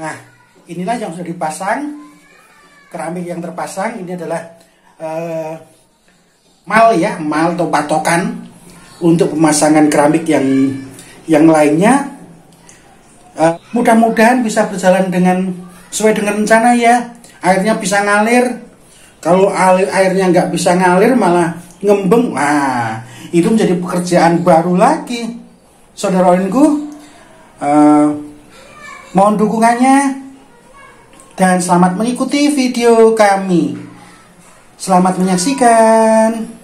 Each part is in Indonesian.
Nah, inilah yang sudah dipasang. Keramik yang terpasang ini adalah mal atau patokan untuk pemasangan keramik yang lainnya. Mudah-mudahan bisa berjalan sesuai dengan rencana ya. Airnya bisa ngalir. Kalau airnya nggak bisa ngalir malah ngembeng, nah itu menjadi pekerjaan baru lagi. Saudaraku, mohon dukungannya dan selamat mengikuti video kami. Selamat menyaksikan.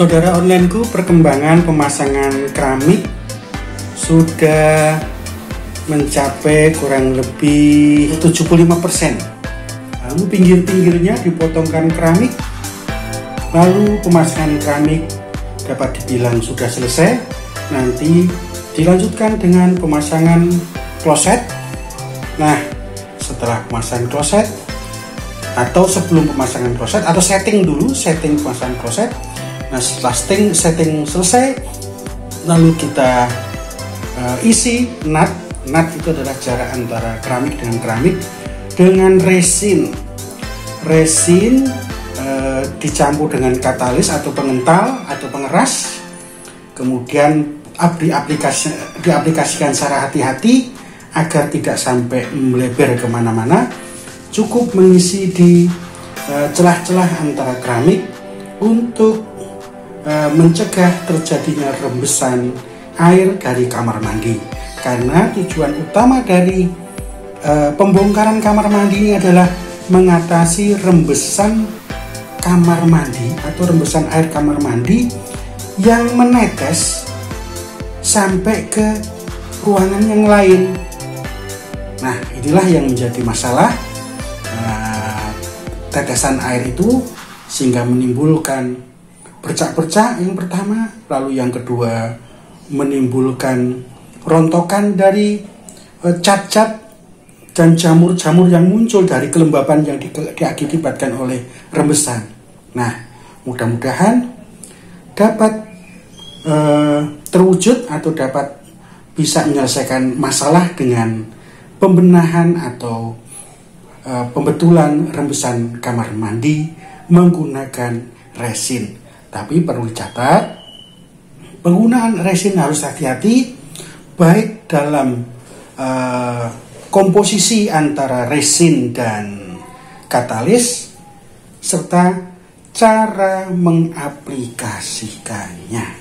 Saudara onlineku, perkembangan pemasangan keramik sudah mencapai kurang lebih 75%. Lalu pinggir-pinggirnya dipotongkan keramik, lalu pemasangan keramik dapat dibilang sudah selesai. Nanti dilanjutkan dengan pemasangan kloset. Nah, setelah pemasangan kloset atau sebelum pemasangan kloset atau setting pemasangan kloset. Nah, setelah setting selesai, lalu kita isi nut. Nut itu adalah jarak antara keramik dengan keramik dengan resin. Resin dicampur dengan katalis atau pengental atau pengeras. Kemudian diaplikasikan secara hati-hati agar tidak sampai melebar kemana-mana, cukup mengisi di celah-celah antara keramik untuk mencegah terjadinya rembesan air dari kamar mandi. Karena tujuan utama dari pembongkaran kamar mandi ini adalah mengatasi rembesan kamar mandi atau rembesan air kamar mandi yang menetes sampai ke ruangan yang lain. Nah, inilah yang menjadi masalah tetesan air itu, sehingga menimbulkan bercak-bercak yang pertama, lalu yang kedua menimbulkan rontokan dari cat-cat dan jamur-jamur yang muncul dari kelembapan yang diakibatkan oleh rembesan. Nah, mudah-mudahan dapat terwujud atau dapat bisa menyelesaikan masalah dengan pembenahan atau pembetulan rembesan kamar mandi menggunakan resin. Tapi perlu dicatat, penggunaan resin harus hati-hati, baik dalam komposisi antara resin dan katalis, serta cara mengaplikasikannya.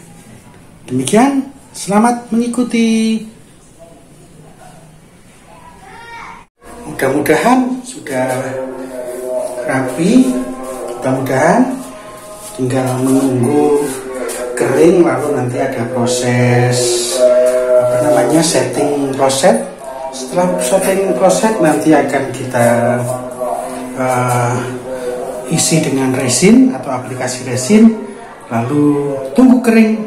Demikian, selamat mengikuti. Mudah-mudahan sudah rapi, mudah-mudahan tinggal menunggu kering, lalu nanti ada proses setting kloset. Setelah setting kloset nanti akan kita isi dengan resin atau aplikasi resin, lalu tunggu kering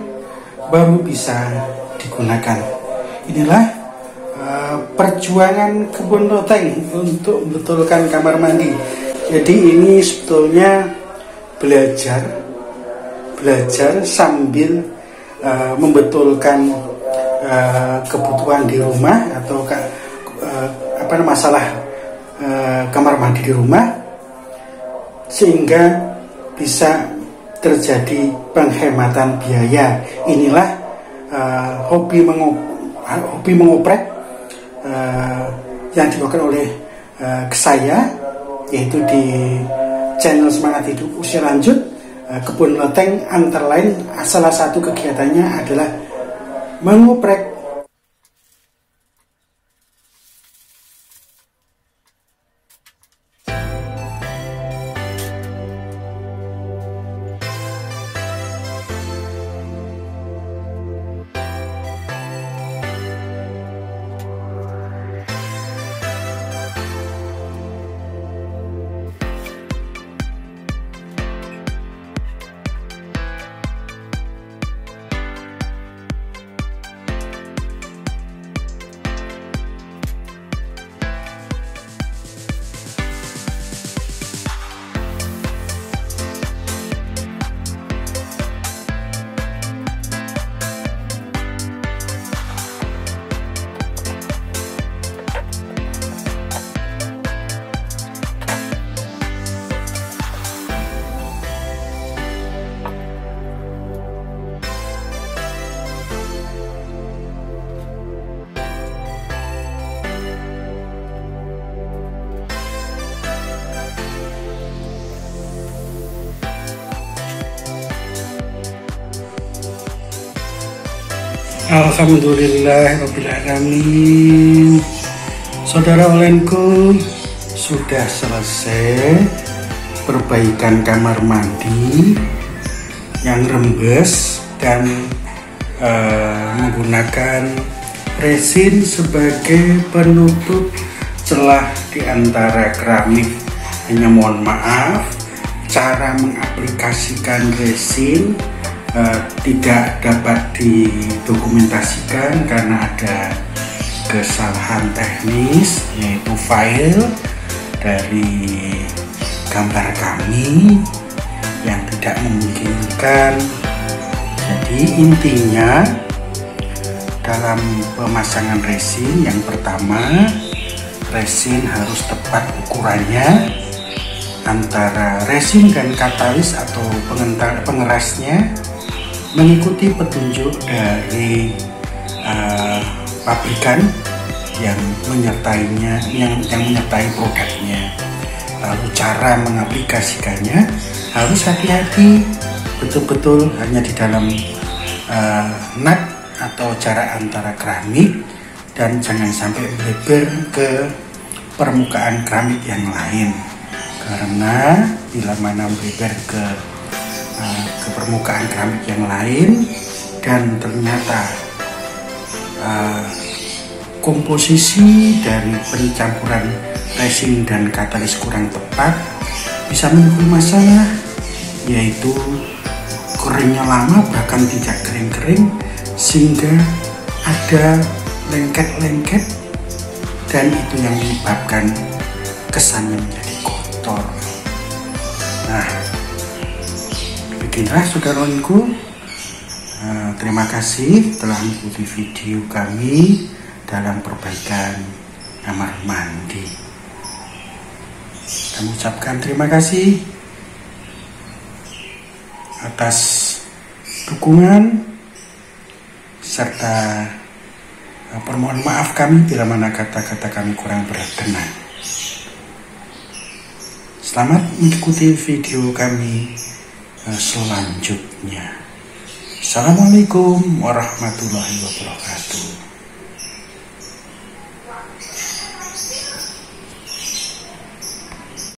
baru bisa digunakan. Inilah perjuangan kebun loteng untuk membetulkan kamar mandi. Jadi ini sebetulnya belajar sambil membetulkan kebutuhan di rumah atau masalah kamar mandi di rumah, sehingga bisa terjadi penghematan biaya. Inilah hobi mengoprek yang dilakukan oleh saya, yaitu di channel Semangat Hidup Usia Lanjut. Kebun loteng antara lain salah satu kegiatannya adalah mengoprek. Alhamdulillahirrabbilalamin. Saudara onlineku, sudah selesai perbaikan kamar mandi yang rembes dan menggunakan resin sebagai penutup celah di antara keramik. Hanya mohon maaf, cara mengaplikasikan resin tidak dapat didokumentasikan karena ada kesalahan teknis, yaitu file dari gambar kami yang tidak memungkinkan. Jadi intinya dalam pemasangan resin, yang pertama, resin harus tepat ukurannya antara resin dan katalis atau pengerasnya, mengikuti petunjuk dari pabrikan yang menyertainya, yang menyertai produknya. Lalu cara mengaplikasikannya harus hati-hati, betul-betul hanya di dalam nut atau jarak antara keramik, dan jangan sampai melebar ke permukaan keramik yang lain, karena bila mana melebar ke permukaan keramik yang lain dan ternyata komposisi dari pencampuran resin dan katalis kurang tepat, bisa menimbulkan masalah, yaitu keringnya lama bahkan tidak kering-kering sehingga ada lengket-lengket, dan itu yang menyebabkan kesannya menjadi kotor. Nah, beginilah saudaraku, terima kasih telah mengikuti video kami dalam perbaikan kamar mandi. Kami ucapkan terima kasih atas dukungan serta permohon maaf kami bila mana kata-kata kami kurang berkenan. Selamat mengikuti video kami selanjutnya. Assalamualaikum warahmatullahi wabarakatuh.